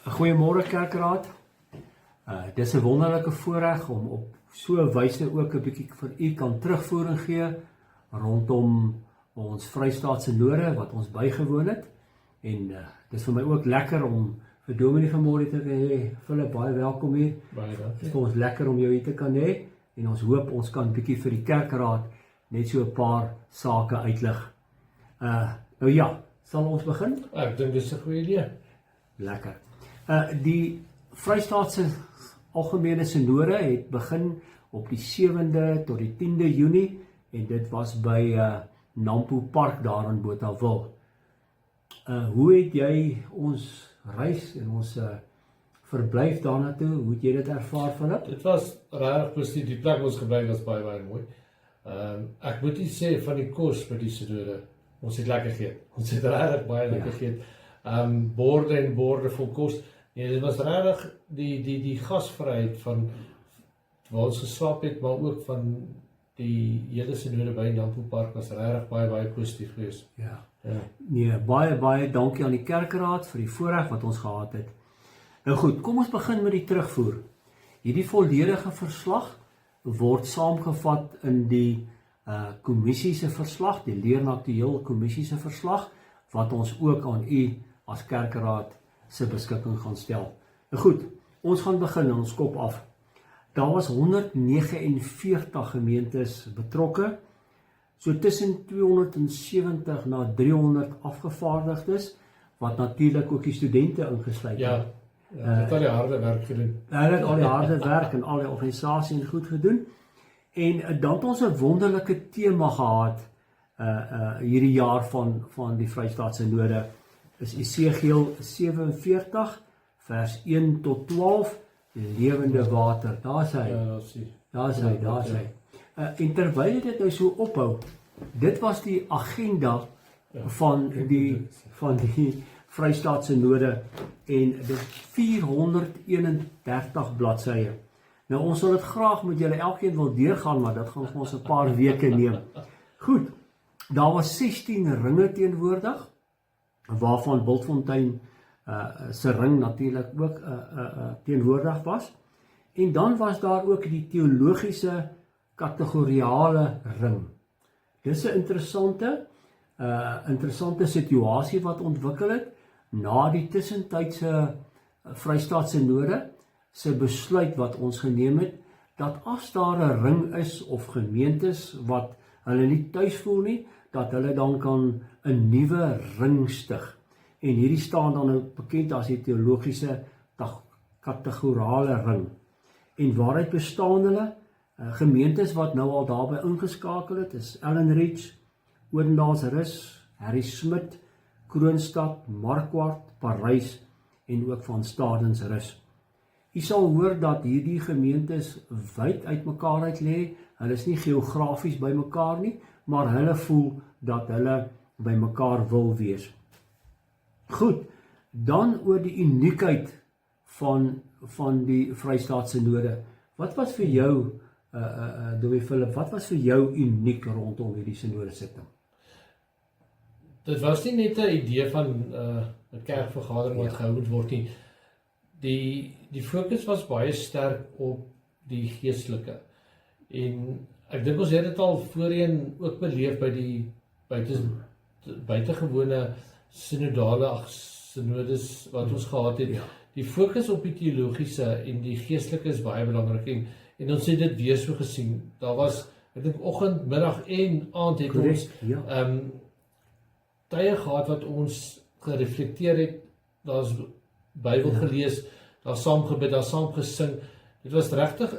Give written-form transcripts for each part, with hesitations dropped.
Goeiemôre Kerkraad. Dis 'n wonderlike voorreg om op so 'n wyse ook 'n bietjie vir u kan terugvoering gee rondom ons Vrystaat Synode wat ons bygewoon het. En dis vir my ook lekker om vir Dominee vanmôre te hê. Philip, baie welkom hier. Baie dankie. Dit is vir ons lekker om jou hier te kan hê en ons hoop ons kan bietjie vir die Kerkraad net so 'n paar sake uitlig. Nou ja, sal ons begin? Ek dink dis 'n goeie idee. Lekker. Die Vrystaatse Algemene Synode het begin op die 7de tot die 10de Junie en dit was by Nampo Park daar in Botawil. Hoe het jy ons reis en ons verblyf daarna toe, hoe het jy dit ervaar, Philip? Dit was regtig positief. Die plek ons gebly was baie mooi. Ek moet nie sê van die kos by die Synode. Ons het lekker geëet. Ons het regtig baie lekker geëet. Borde en borde vol kos. Nee, dit was regtig die gasvryheid van waar ons geslaap het, maar ook van die hele Synode by Nampo Park was regtig baie positief geweest. Ja. Nee, baie dankie aan die Kerkraad vir die voorreg wat ons gehad het. Nou goed, kom ons begin met die terugvoer. Hierdie volledige verslag word saamgevat in die kommissie se verslag, die Leernakteel kommissie se verslag, wat ons ook aan u as Kerkraad se beskikking gaan stel. Nou goed, ons gaan begin in ons kop af. Daar was 149 gemeentes betrokke, so tussen 270 na 300 afgevaardigdes, wat natuurlik ook die studente ingesluit het. Ja, het al die harde werk gedoen. Hulle het al die harde werk en al die organisasie goed gedoen. En dan het ons 'n wonderlike tema gehad hierdie jaar van die Vrystaat Synode. Is Esegiel 47 vers 1 tot 12, lewende water. Daar's hy. Ja, Daar's hy. En terwyl dit nou so ophou, dit was die agenda van die Vrystaat Synode en dit 431 bladsye. Nou ons sal dit graag met julle elkeen wil deurgaan, maar dit gaan vir ons 'n paar weke neem. Goed. Daar was 16 ringe teenwoordig, waarvan Bultfontein se ring natuurlik ook teenwoordig was. En dan was daar ook die teologiese kategoriale ring. Dis 'n interessante situasie wat ontwikkel het na die tussentydse Vrystaat Synode se besluit wat ons geneem het, dat as daar 'n ring is of gemeentes wat hulle nie tuis voel nie, dat hulle dan kan 'n nuwe ring stig. En hierdie staan dan nou bekend as die teologiese kategorale ring. En waaruit bestaan hulle? Gemeentes wat nou al daarbey ingeskakel het, is Ellenridge, Odendaalsrus, Harry Smit, Kroonstad, Markwart, Parys en ook van Stadensrus. U sal hoor dat hierdie gemeentes wyd uitmekaar uit lê. Hulle is nie geografies by mekaar nie, maar hulle voel dat hulle by mekaar wil wees. Goed, dan oor die uniekheid van die Vrystaat Synode. Wat was vir jou, Dominee Philip, wat was vir jou uniek rondom hierdie Synode sitting? Dit was nie net 'n idee van 'n kerkvergadering wat gehou moet word nie. Die fokus was baie sterk op die geestelike. En ek dink ons het dit al voorheen ook beleef by die buitengewone synodes wat ons gehad het. Die fokus op die teologiese en die geestelike is baie belangrik en ons het dit weer so gesien. Daar was, ek dink oggend, middag en aand het ons tye gehad wat ons gereflekteer het. Daar's Bybel gelees, daar saam gebid, daar saam gesing. Dit was regtig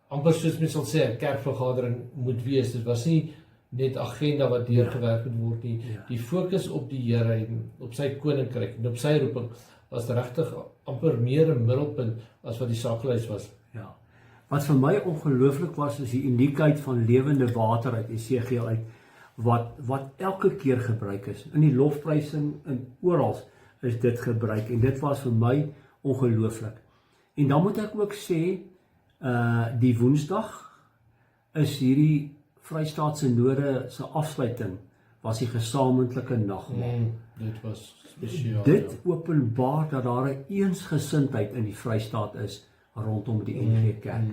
amper soos mens sal sê 'n kerkvergadering moet wees. Dit was nie net agenda wat deurgewerk moet word nie. Die fokus op die Here en op sy koninkryk en op sy roeping was regtig amper meer 'n middelpunt as wat die sakelys was. Ja. Wat vir my ongelooflik was, is die uniekheid van lewende water uit Esegiel uit, wat elke keer gebruik is. In die lofprysing en oral is dit gebruik en dit was vir my ongelooflik. En dan moet ek ook sê, die Woensdag is hierdie Vrystaat Synode se afsluiting was die gesamentlike nagmaal. Dit was spesiaal. Dit openbaar dat daar 'n eensgesindheid in die Vrystaat is rondom die NG Kerk.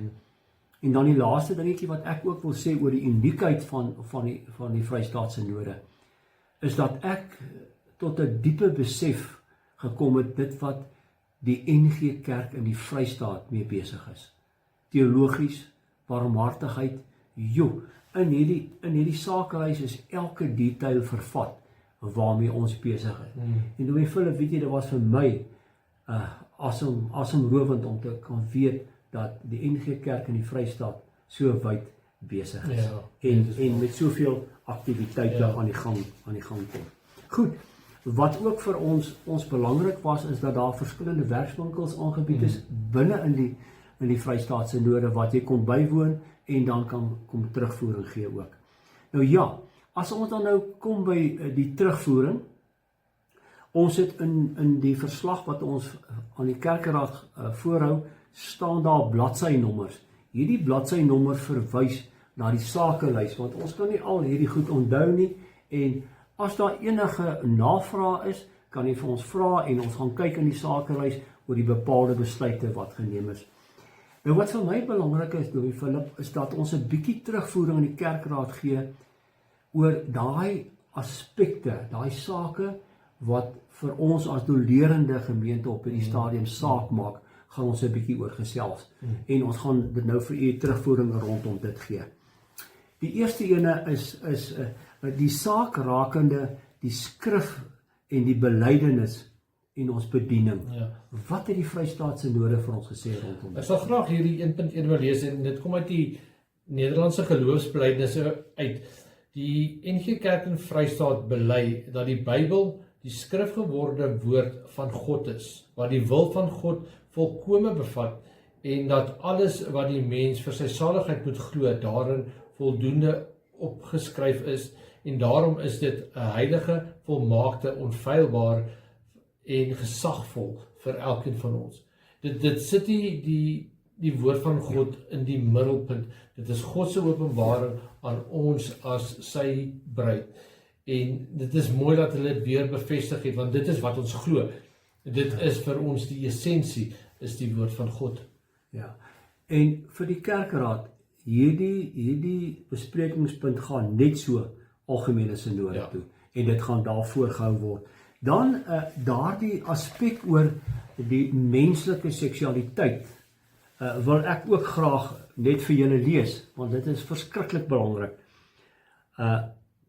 En dan die laaste dingetjie wat ek ook wil sê oor die uniekheid van die Vrystaatse Sinode, is dat ek tot 'n diepe besef gekom het dit wat die NG Kerk in die Vrystaat mee besig is. Teologies, barmhartigheid, in hierdie sakehuis is elke detail vervat waarmee ons besig is. En Dominee Philip, weet jy, dit was vir my asemrowend om te kan weet dat die NG Kerk in die Vrystaat so wyd besig is. En met soveel aktiwiteite aan die gang kom. Goed, wat ook vir ons belangrik was, is dat daar verskillende werkswinkels aangebied is binne in die Vrystaatse Sinode wat jy kon bywoon en dan kan kom terugvoering gee ook. Nou ja, as ons dan nou kom by die terugvoering, ons het in die verslag wat ons aan die Kerkeraad voorhou, staan daar bladsynommers. Hierdie bladsynommer verwys na die sakelys, want ons kan nie al hierdie goed onthou nie, en as daar enige navraag is, kan jy vir ons vra en ons gaan kyk in die sakelys oor die bepaalde besluite wat geneem is. Nou wat vir my belangrik is, Dominee Philip, is dat ons 'n bietjie terugvoering in die Kerkraad gee oor daai aspekte, daai sake wat vir ons as dolerende gemeente op hierdie stadium saak maak, gaan ons 'n bietjie oor gesels. En ons gaan dit nou vir u terugvoering rondom dit gee. Die eerste ene is die saak rakende die skrif en die belydenis en ons bediening. Wat het die Vrystaatse Sinode vir ons gesê rondom dit? Ek sal graag hierdie 1.1 wil lees, en dit kom uit die Nederlandse geloofsbelijdenisse uit. Die NG Kerk in Vrystaat bely dat die Bybel die skrifgeworde woord van God is, wat die wil van God volkome bevat, en dat alles wat die mens vir sy saligheid moet glo, daarin voldoende opgeskryf is, en daarom is dit 'n heilige, volmaakte, onfeilbaar en gesagvol vir elkeen van ons. Dit sit die woord van God in die middelpunt. Dit is God se openbaring aan ons as sy bruid. En dit is mooi dat hulle dit weer bevestig het, want dit is wat ons glo. Dit is vir ons die essensie, is die woord van God. Ja, en vir die Kerkraad, hierdie besprekingspunt gaan net so algemene sinode toe, en dit gaan daar voorgehou word. Dan daardie aspek oor die menslike seksualiteit wil ek ook graag net vir julle lees, want dit is verskriklik belangrik.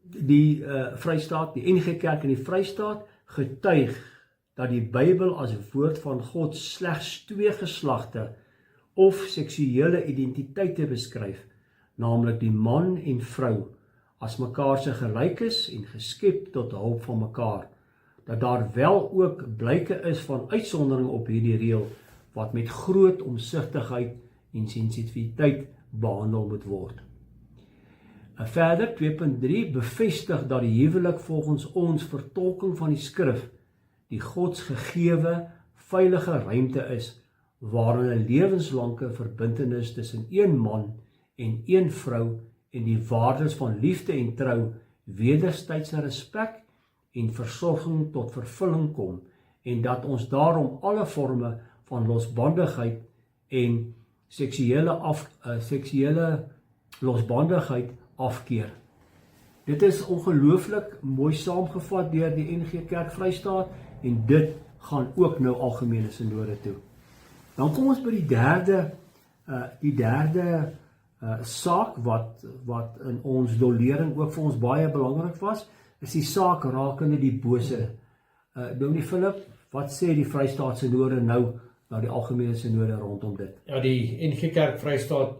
Die Vrystaat, die NG Kerk in die Vrystaat getuig dat die Bybel as woord van God slegs 2 geslagte of seksuele identiteite beskryf, naamlik die man en vrou, as mekaar se gelyk is en geskep tot hulp van mekaar, dat daar wel ook blyke is van uitsondering op hierdie reël, wat met groot omsigtigheid en sensitiwiteit behandel moet word. Verder 2.3 bevestig dat die huwelik volgens ons vertolking van die skrif die godsgegewe veilige ruimte is, waarin 'n lewenslange verbintenis tussen een man en een vrou en die waardes van liefde en trou, wederwysige respek en versorging tot vervulling kom, en dat ons daarom alle forme van losbandigheid en seksuele losbandigheid afkeer. Dit is ongelooflik mooi saamgevat deur die NG Kerk Vrystaat, en dit gaan ook nou algemene sinode toe. Dan kom ons by die derde saak wat in ons dolering ook vir ons baie belangrik was, is die saak rakende die bose. Dominee Philip, wat sê die Vrystaatse Sinode nou na die algemene sinode rondom dit? Ja, die NG Kerk Vrystaat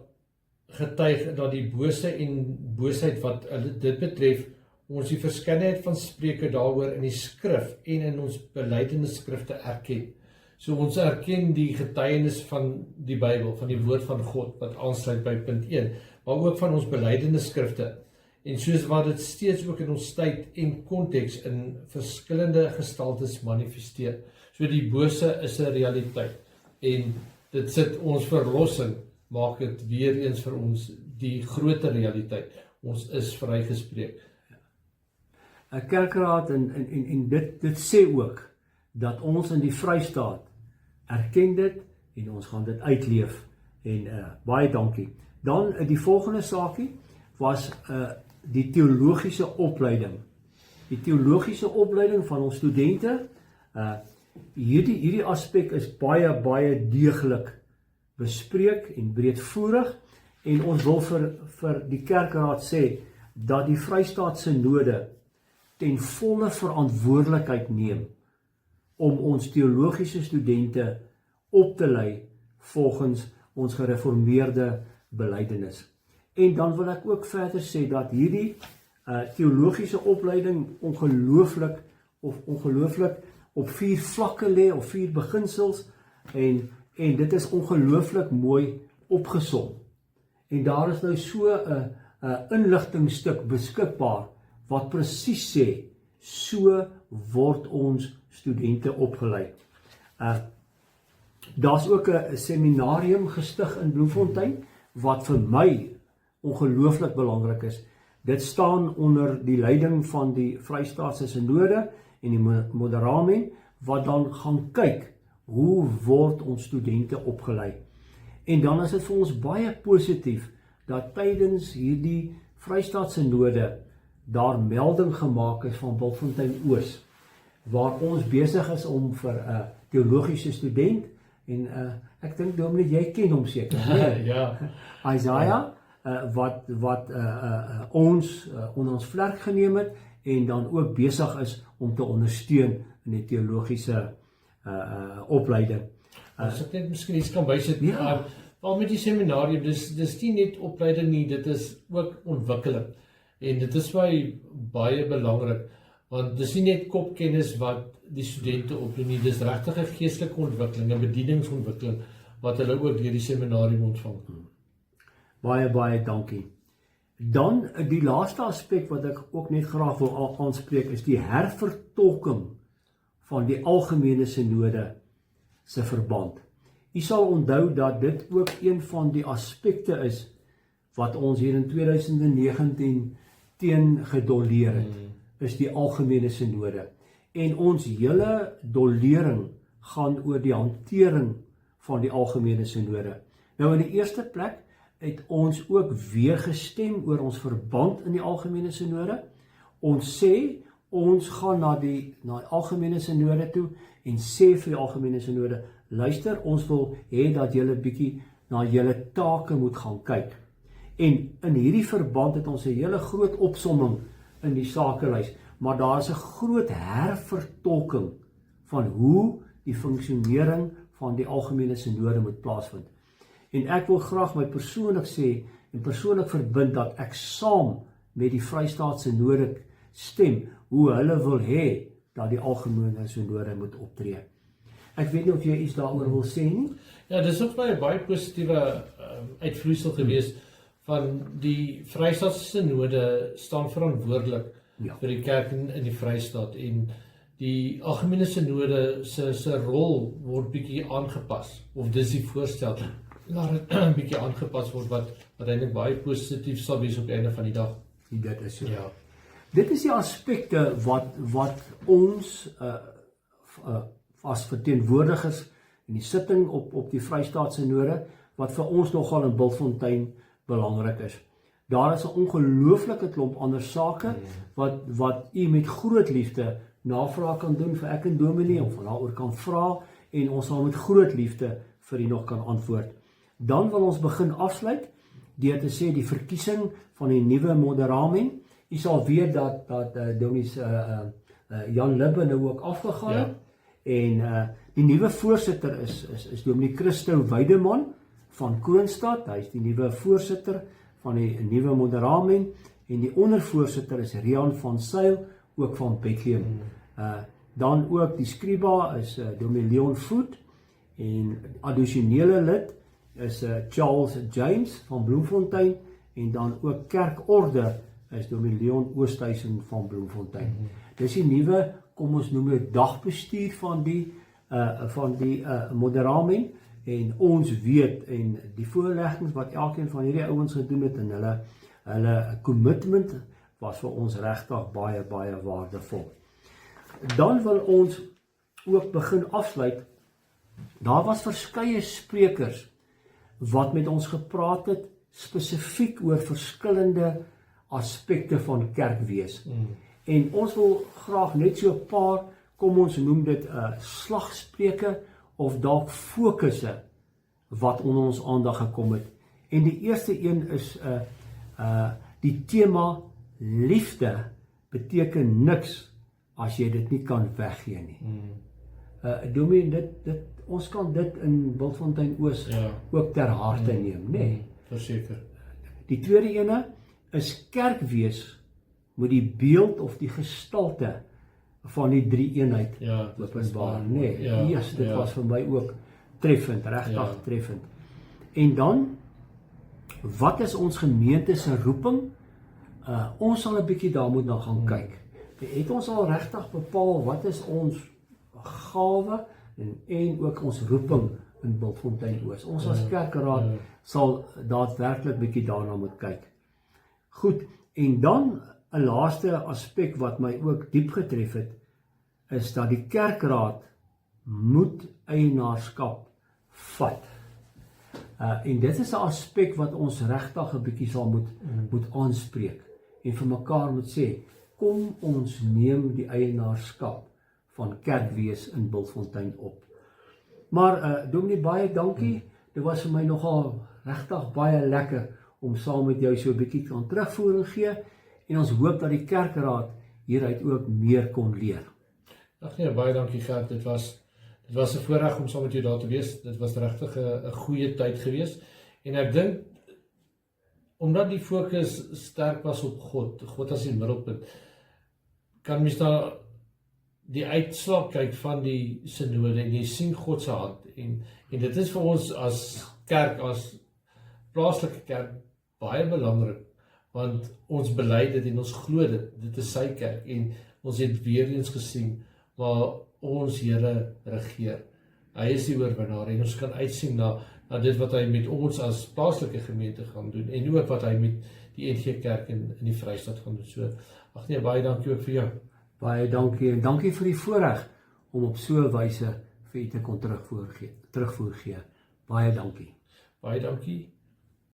getuig dat die bose en boosheid wat dit betref, ons die verskeidenheid van spreuke daaroor in die skrif en in ons belydenisskrifte erken. So ons erken die getuienis van die Bybel, van die woord van God, wat aansluit by punt 1, maar ook van ons belydenisskrifte. En soos wat dit steeds ook in ons tyd en konteks in verskillende gestaltes manifesteer. So die bose is 'n realiteit, en dit sit ons verlossing, maak dit weer eens vir ons die groter realiteit. Ons is vrygespreek. 'n kerkraad en dit sê ook dat ons in die Vrystaat erken dit en ons gaan dit uitleef en baie dankie. Dan die volgende saakie was die teologiese opleiding. Die teologiese opleiding van ons studente, hierdie aspek is baie deeglik bespreek en breedvoerig en ons wil vir die kerkraad sê dat die Vrystaat Synode ten volle verantwoordelikheid neem om ons teologiese studente op te lei volgens ons gereformeerde belydenis. En dan wil ek ook verder sê dat hierdie teologiese opleiding ongelooflik op 4 vlakke lê of 4 beginsels en dit is ongelooflik mooi opgesom. En daar is nou so 'n inligtingstuk beskikbaar wat presies sê so word ons studente opgelei. Daar's ook 'n seminarium gestig in Bloemfontein wat vir my ongelooflik belangrik is. Dit staan onder die leiding van die Vrystaatse Synode en die Moderamen wat dan gaan kyk hoe word ons studente opgelei. En dan is dit vir ons baie positief dat tydens hierdie Vrystaatse Synode daar melding gemaak is van Bultfontein Oos waar ons besig is om vir 'n teologiese student en ek dink Dominee jy ken hom seker, nee? Ja. Isaiah wat ons onder ons vlerk geneem het en dan ook besig is om te ondersteun in die teologiese opleiding. As ek net miskien iets kan bysit, maar met die seminarium, dis nie net opleiding nie, dit is ook ontwikkeling. En dit is baie belangrik, want dis nie net kopkennis wat die studente opdoen nie, dis regtig 'n geestelike ontwikkeling, 'n bedieningsontwikkeling wat hulle ook deur die seminarium ontvang. Baie dankie. Dan die laaste aspek wat ek ook net graag wil aanspreek is die hervertolking van die algemene synode se verband. U sal onthou dat dit ook een van die aspekte is wat ons hier in 2019 teen gedolleer het, is die algemene synode. En ons hele dollering gaan oor die hantering van die algemene synode. Nou in die eerste plek het ons ook weer gestem oor ons verband in die algemene synode. Ons sê ons gaan na die algemene synode toe en sê vir die algemene synode, luister, ons wil hê dat julle bietjie na julle take moet gaan kyk. En in hierdie verband het ons 'n hele groot opsomming in die sakelys, maar daar is 'n groot hervertolking van hoe die funksionering van die algemene synode moet plaasvind. En ek wil graag my persoonlik sê en persoonlik verbind dat ek saam met die Vrystaatse Synode stem hoe hulle wil hê dat die algemene synode moet optree. Ek weet nie of jy iets daaroor wil sê nie. Ja, dis ook baie positiewe uitvloeisel gewees van die Vrystaatse Synode staan verantwoordelik vir die kerk in die Vrystaat en die algemene synode se rol word bietjie aangepas of dis die voorstel laat dit 'n bietjie aangepas word wat eintlik baie positief sal wees op die einde van die dag. Dit is so. Ja. Dit is die aspekte wat ons as verteenwoordigers in die sitting op die Vrystaatse Synode wat vir ons nogal in Bultfontein belangrik is. Daar is 'n ongelooflike klomp ander sake wat u met groot liefde navraag kan doen vir ek en Dominee of daaroor kan vra en ons sal met groot liefde vir u nog kan antwoord. Dan wil ons begin afsluit deur te sê die verkiesing van die nuwe Moderamen. U sal weet dat Dominee Jan Libbe nou ook afgegaan het. En die nuwe voorsitter is Dominee Christo Weideman van Kroonstad. Hy is die nuwe voorsitter van die nuwe Moderamen en die ondervoorsitter is Rian van Sail ook van Bethlehem. Dan ook die skriba is Dominee Leon Voet en addisionele lid is Charles James van Bloemfontein en dan ook kerkorde is Dominee Leon Oosthuizen van Bloemfontein. Dis die nuwe, kom ons noem dit dagbestuur van die Moderamen en ons weet en die voorleggings wat elkeen van hierdie ouens gedoen het en hulle commitment was vir ons regtig baie waardevol. Dan wil ons ook begin afsluit. Daar was verskeie sprekers wat met ons gepraat het spesifiek oor verskillende aspekte van kerkwees. En ons wil graag net so 'n paar, kom ons noem dit 'n slagspreuke of dalk fokusse wat onder ons aandag gekom het. En die eerste een is die tema liefde beteken niks as jy dit nie kan weggee nie. Dominee, ons kan dit in Bultfontein Oos ook ter harte neem, nê? Verseker. Die tweede ene is kerkwees moet die beeld of die gestalte van die drie eenheid openbaar, nê? Dit was vir my ook treffend, regtig treffend. En dan, wat is ons gemeente se roeping? Ons sal 'n bietjie daar moet na gaan kyk. Het ons al regtig bepaal wat is ons gawe en ook ons roeping in Bultfontein Oos? Ons as kerkraad sal daadwerklik bietjie daarna moet kyk. Goed, en dan 'n laaste aspek wat my ook diep getref het, is dat die kerkraad moet eienaarskap vat. En dit is 'n aspek wat ons regtig 'n bietjie sal moet aanspreek en vir mekaar moet sê, kom ons neem die eienaarskap van kerkwees in Bultfontein op. Maar Dominee, baie dankie. Dit was vir my nogal regtig baie lekker om saam met jou so 'n bietjie kan terugvoering gee en ons hoop dat die kerkraad hieruit ook meer kon leer. Ag nee, baie dankie Gert. Dit was 'n voorreg om saam met jou daar te wees. Dit was regtig 'n goeie tyd gewees. En ek dink omdat die fokus sterk was op God as die middelpunt, kan mens daar die uitslag kyk van die sinode en jy sien God se hand en dit is vir ons as kerk, as plaaslike kerk baie belangrik, want ons bely dit en ons glo dit is sy kerk en ons het weer eens gesien waar ons Here regeer. Hy is die oorwinnaar en ons kan uitsien na dit wat hy met ons as plaaslike gemeente gaan doen en ook wat hy met die NG Kerk in die Vrystaat gaan doen. So, ag nee, baie dankie ook vir jou. Baie dankie en dankie vir die voorreg om op so 'n wyse vir u te kon terugvoer gee. Baie dankie. Baie dankie.